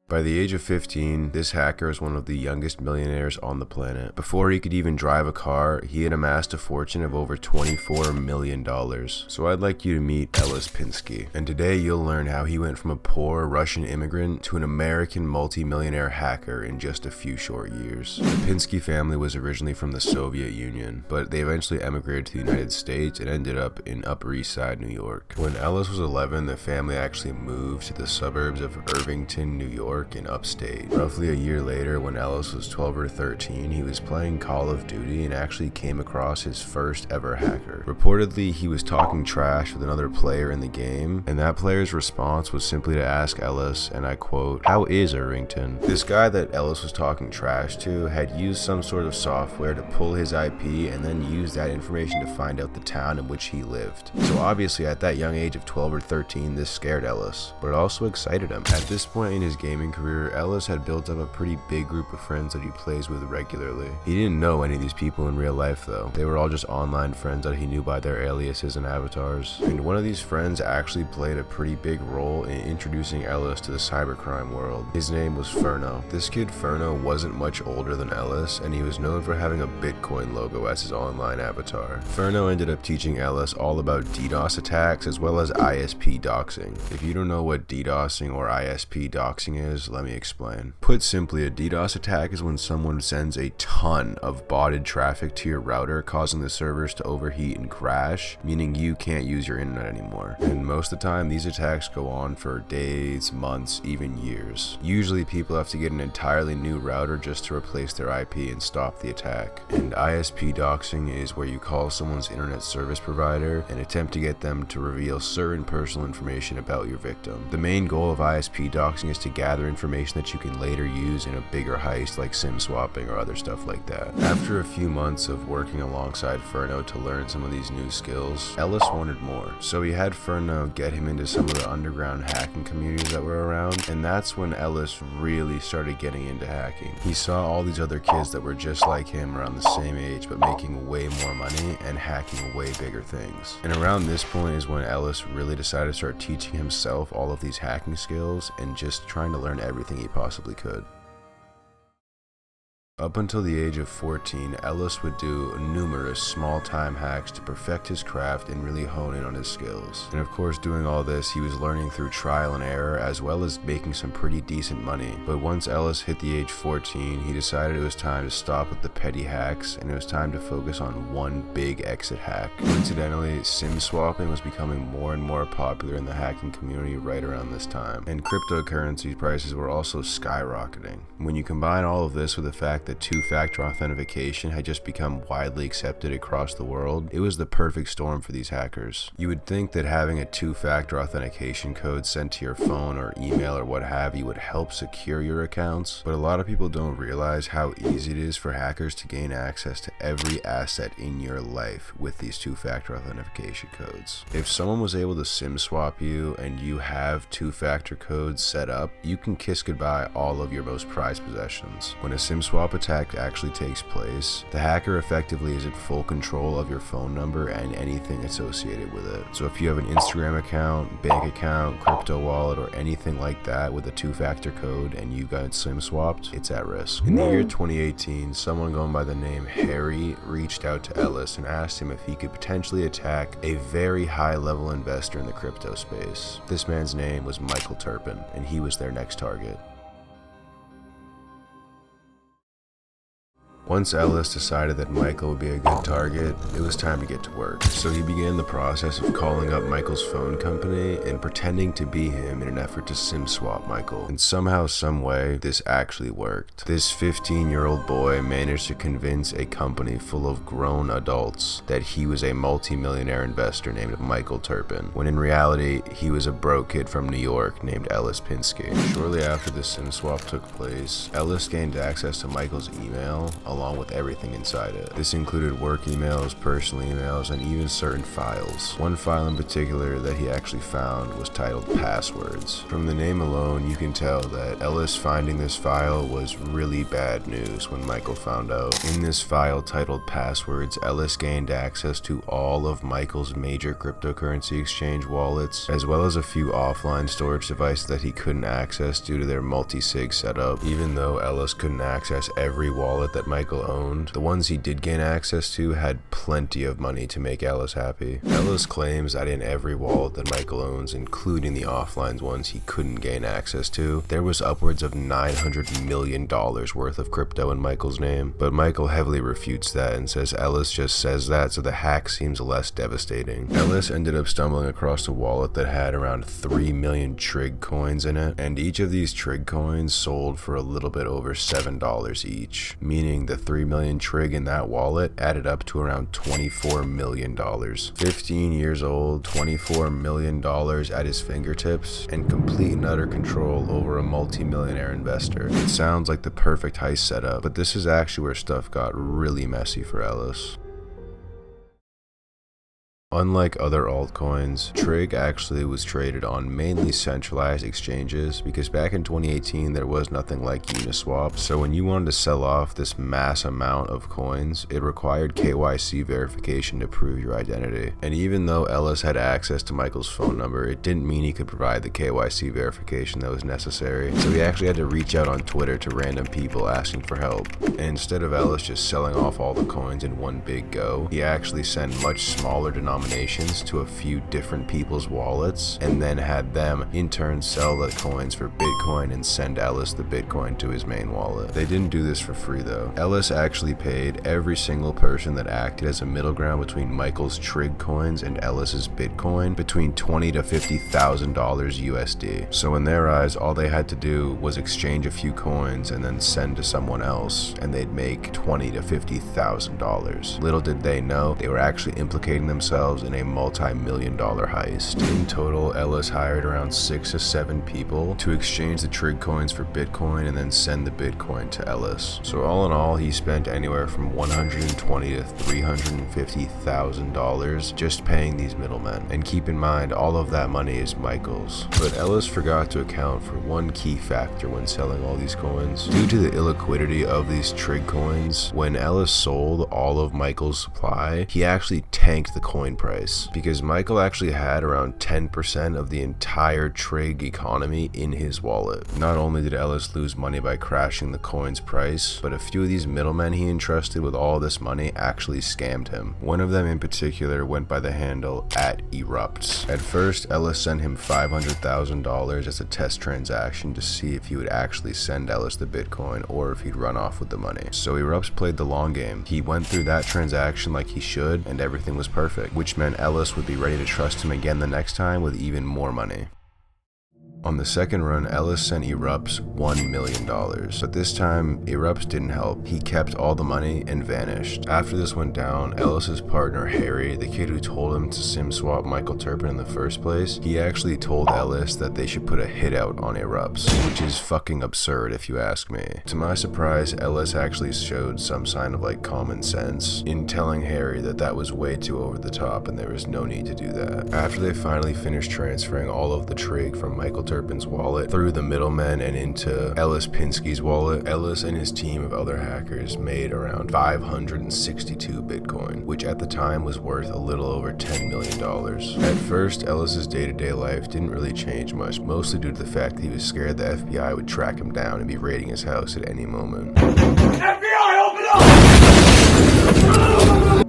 By the age of 15, this hacker is one of the youngest millionaires on the planet. Before he could even drive a car, he had amassed a fortune of over $24 million. So I'd like you to meet Ellis Pinsky. And today you'll learn how he went from a poor Russian immigrant to an American multi-millionaire hacker in just a few short years. The Pinsky family was originally from the Soviet Union, but they eventually emigrated to the United States and ended up in Upper East Side, New York. When Ellis was 11, the family actually moved to the suburbs of Irvington, New York in upstate. Roughly a year later, when Ellis was 12 or 13, he was playing Call of Duty and actually came across his first ever hacker. Reportedly, he was talking trash with another player in the game, and that player's response was simply to ask Ellis, and I quote, "How is Irvington?" This guy that Ellis was talking trash to had used some sort of software to pull his IP and then use that information to find out the town in which he lived. So obviously at that young age of 12 or 13, this scared Ellis, but it also excited him. At this point in his gaming career, Ellis had built up a pretty big group of friends that he plays with regularly. He didn't know any of these people in real life though. They were all just online friends that he knew by their aliases and avatars. And one of these friends actually played a pretty big role in introducing Ellis to the cybercrime world. His name was Furno. This kid Furno wasn't much older than Ellis, and he was known for having a Bitcoin logo as his online avatar. Furno ended up teaching Ellis all about DDoS attacks as well as ISP doxing. If you don't know what DDoSing or ISP doxing is, let me explain. Put simply, a DDoS attack is when someone sends a ton of botted traffic to your router, causing the servers to overheat and crash, meaning you can't use your internet anymore. And most of the time, these attacks go on for days, months, even years. Usually people have to get an entirely new router just to replace their IP and stop the attack. And ISP doxing is where you call someone's internet service provider and attempt to get them to reveal certain personal information about your victim. The main goal of ISP doxing is to gather information that you can later use in a bigger heist like SIM swapping or other stuff like that. After a few months of working alongside Furno to learn some of these new skills, Ellis wanted more. So he had Furno get him into some of the underground hacking communities that were around, and that's when Ellis really started getting into hacking. He saw all these other kids that were just like him around the same age but making way more money and hacking way bigger things. And around this point is when Ellis really decided to start teaching himself all of these hacking skills and just trying to learn everything he possibly could. Up until the age of 14, Ellis would do numerous small-time hacks to perfect his craft and really hone in on his skills. And of course, doing all this, he was learning through trial and error as well as making some pretty decent money. But once Ellis hit the age 14, he decided it was time to stop with the petty hacks and it was time to focus on one big exit hack. Coincidentally, SIM swapping was becoming more and more popular in the hacking community right around this time, and cryptocurrency prices were also skyrocketing. When you combine all of this with the fact that two-factor authentication had just become widely accepted across the world, it was the perfect storm for these hackers. You would think that having a two-factor authentication code sent to your phone or email or what have you would help secure your accounts, but a lot of people don't realize how easy it is for hackers to gain access to every asset in your life with these two-factor authentication codes. If someone was able to SIM swap you and you have two-factor codes set up, you can kiss goodbye all of your most prized possessions. When a SIM swap attack actually takes place, the hacker effectively is in full control of your phone number and anything associated with it. So if you have an Instagram account, bank account, crypto wallet, or anything like that with a two-factor code and you got SIM swapped, it's at risk. In the year 2018, someone going by the name Harry reached out to Ellis and asked him if he could potentially attack a very high-level investor in the crypto space. This man's name was Michael Terpin, and he was their next target. Once Ellis decided that Michael would be a good target, it was time to get to work. So he began the process of calling up Michael's phone company and pretending to be him in an effort to SIM swap Michael. And somehow, some way, this actually worked. This 15-year-old boy managed to convince a company full of grown adults that he was a multi-millionaire investor named Michael Terpin, when in reality, he was a broke kid from New York named Ellis Pinsky. Shortly after the SIM swap took place, Ellis gained access to Michael's email, along with everything inside it. This included work emails, personal emails, and even certain files. One file in particular that he actually found was titled Passwords. From the name alone, you can tell that Ellis finding this file was really bad news when Michael found out. In this file titled Passwords, Ellis gained access to all of Michael's major cryptocurrency exchange wallets, as well as a few offline storage devices that he couldn't access due to their multi-sig setup. Even though Ellis couldn't access every wallet that Michael owned, the ones he did gain access to had plenty of money to make Ellis happy. Ellis claims that in every wallet that Michael owns, including the offline ones he couldn't gain access to, there was upwards of $900 million worth of crypto in Michael's name, but Michael heavily refutes that and says Ellis just says that so the hack seems less devastating. Ellis ended up stumbling across a wallet that had around 3 million Trig coins in it, and each of these Trig coins sold for a little bit over $7 each, meaning the 3 million Trig in that wallet added up to around $24 million. 15 years old, $24 million at his fingertips, and complete and utter control over a multi-millionaire investor. It sounds like the perfect heist setup, but this is actually where stuff got really messy for Ellis. Unlike other altcoins, Trig actually was traded on mainly centralized exchanges because back in 2018 there was nothing like Uniswap, so when you wanted to sell off this mass amount of coins, it required KYC verification to prove your identity. And even though Ellis had access to Michael's phone number, it didn't mean he could provide the KYC verification that was necessary, so he actually had to reach out on Twitter to random people asking for help. And instead of Ellis just selling off all the coins in one big go, he actually sent much smaller denominations to a few different people's wallets, and then had them in turn sell the coins for Bitcoin and send Ellis the Bitcoin to his main wallet. They didn't do this for free though. Ellis actually paid every single person that acted as a middle ground between Michael's Trig coins and Ellis's Bitcoin between $20,000 to $50,000 USD. So in their eyes, all they had to do was exchange a few coins and then send to someone else, and they'd make $20,000 to $50,000. Little did they know, they were actually implicating themselves in a multi-million-dollar heist. In total, Ellis hired around 6 to 7 people to exchange the Trig coins for Bitcoin and then send the Bitcoin to Ellis. So all in all, he spent anywhere from $120,000 to $350,000 just paying these middlemen. And keep in mind, all of that money is Michael's. But Ellis forgot to account for one key factor when selling all these coins. Due to the illiquidity of these Trig coins, when Ellis sold all of Michael's supply, he actually tanked the coin price, because Michael actually had around 10% of the entire Trig economy in his wallet. Not only did Ellis lose money by crashing the coin's price, but a few of these middlemen he entrusted with all this money actually scammed him. One of them in particular went by the handle @Erupts. At first, Ellis sent him $500,000 as a test transaction to see if he would actually send Ellis the Bitcoin or if he'd run off with the money. So Erupts played the long game. He went through that transaction like he should, and everything was perfect, which meant Ellis would be ready to trust him again the next time with even more money. On the second run, Ellis sent Erupts $1 million, but this time, Erupts didn't help. He kept all the money and vanished. After this went down, Ellis's partner Harry, the kid who told him to sim swap Michael Terpin in the first place, he actually told Ellis that they should put a hit out on Erupts, which is fucking absurd if you ask me. To my surprise, Ellis actually showed some sign of common sense in telling Harry that that was way too over the top and there was no need to do that. After they finally finished transferring all of the Trig from Michael Turpin's wallet through the middlemen and into Ellis Pinsky's wallet, Ellis and his team of other hackers made around 562 Bitcoin, which at the time was worth a little over $10 million. At first, Ellis's day-to-day life didn't really change much, mostly due to the fact that he was scared the FBI would track him down and be raiding his house at any moment. FBI, open up!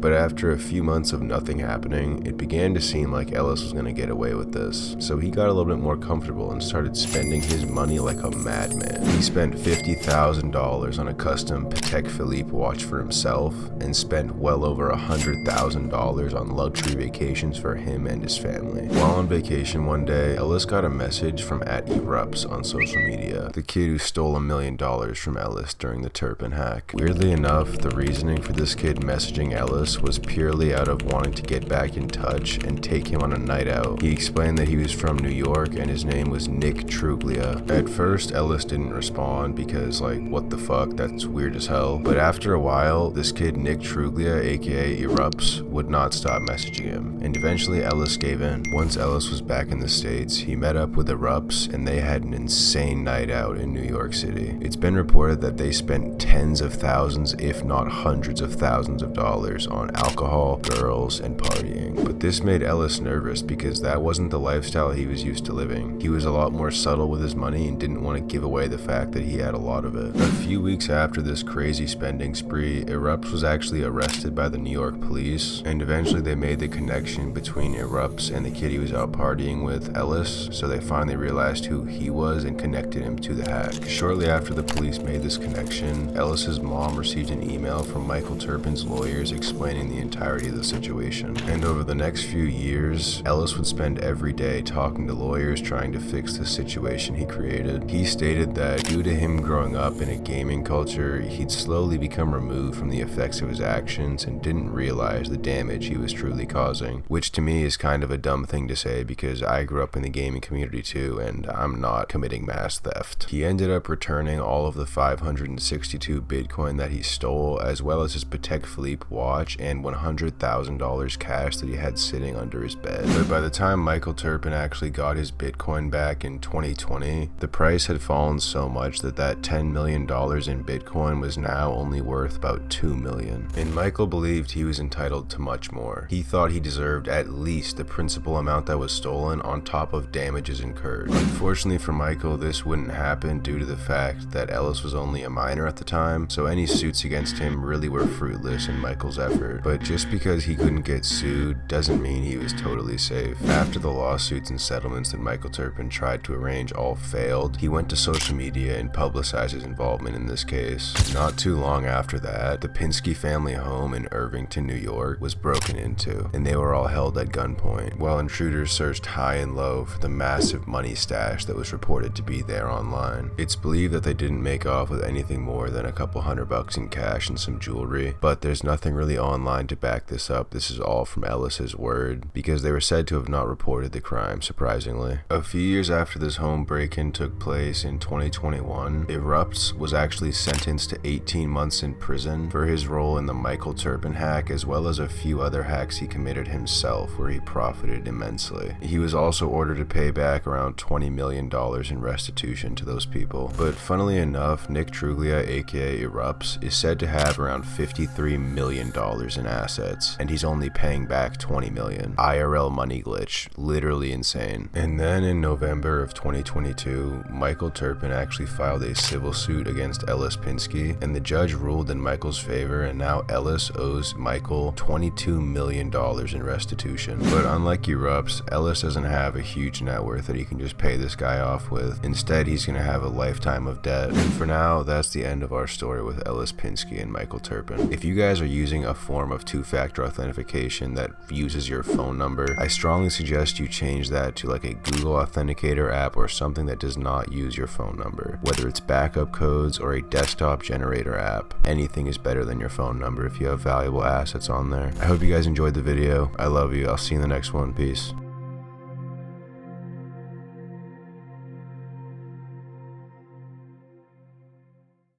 But after a few months of nothing happening, it began to seem like Ellis was going to get away with this. So he got a little bit more comfortable and started spending his money like a madman. He spent $50,000 on a custom Patek Philippe watch for himself and spent well over $100,000 on luxury vacations for him and his family. While on vacation one day, Ellis got a message from @Erupts on social media, the kid who stole $1 million from Ellis during the Turpin hack. Weirdly enough, the reasoning for this kid messaging Ellis Ellis was purely out of wanting to get back in touch and take him on a night out. He explained that he was from New York and his name was Nick Truglia. At first, Ellis didn't respond because, like, what the fuck, that's weird as hell. But after a while, this kid Nick Truglia, aka Erupts, would not stop messaging him, and eventually Ellis gave in. Once Ellis was back in the States, he met up with Erupts and they had an insane night out in New York City. It's been reported that they spent tens of thousands, if not hundreds of thousands of dollars on alcohol, girls, and partying. But this made Ellis nervous because that wasn't the lifestyle he was used to living. He was a lot more subtle with his money and didn't want to give away the fact that he had a lot of it. A few weeks after this crazy spending spree, Erupts was actually arrested by the New York police, and eventually they made the connection between Erupts and the kid he was out partying with, Ellis, so they finally realized who he was and connected him to the hack. Shortly after the police made this connection, Ellis's mom received an email from Michael Terpin's lawyers explaining the entirety of the situation. And over the next few years, Ellis would spend every day talking to lawyers trying to fix the situation he created. He stated that due to him growing up in a gaming culture, he'd slowly become removed from the effects of his actions and didn't realize the damage he was truly causing, which to me is kind of a dumb thing to say because I grew up in the gaming community too, and I'm not committing mass theft. He ended up returning all of the 562 Bitcoin that he stole, as well as his Patek Philippe watch and $100,000 cash that he had sitting under his bed. But by the time Michael Terpin actually got his Bitcoin back in 2020, the price had fallen so much that $10 million in Bitcoin was now only worth about $2 million. And Michael believed he was entitled to much more. He thought he deserved at least the principal amount that was stolen on top of damages incurred. Unfortunately for Michael, this wouldn't happen due to the fact that Ellis was only a minor at the time, so any suits against him really were fruitless in Michael's effort. But just because he couldn't get sued doesn't mean he was totally safe. After the lawsuits and settlements that Michael Terpin tried to arrange all failed, he went to social media and publicized his involvement in this case. Not too long after that, the Pinsky family home in Irvington, New York was broken into, and they were all held at gunpoint, while intruders searched high and low for the massive money stash that was reported to be there online. It's believed that they didn't make off with anything more than a couple $100 in cash and some jewelry, but there's nothing really online to back this up. This is all from Ellis's word, because they were said to have not reported the crime, surprisingly. A few years after this home break-in took place in 2021, Erupts was actually sentenced to 18 months in prison for his role in the Michael Terpin hack, as well as a few other hacks he committed himself where he profited immensely. He was also ordered to pay back around $20 million in restitution to those people. But funnily enough, Nick Truglia, aka Erupts, is said to have around $53 million in assets, and he's only paying back $20 million. IRL money glitch, literally insane. And then in November of 2022, Michael Terpin actually filed a civil suit against Ellis Pinsky, and the judge ruled in Michael's favor, and now Ellis owes Michael $22 million in restitution. But unlike Erupts, Ellis doesn't have a huge net worth that he can just pay this guy off with. Instead, he's going to have a lifetime of debt. And for now, that's the end of our story with Ellis Pinsky and Michael Terpin. If you guys are using a form of two-factor authentication that uses your phone number, I strongly suggest you change that to like a Google Authenticator app or something that does not use your phone number. Whether it's backup codes or a desktop generator app, anything is better than your phone number if you have valuable assets on there. I hope you guys enjoyed the video. I love you. I'll see you in the next one. Peace.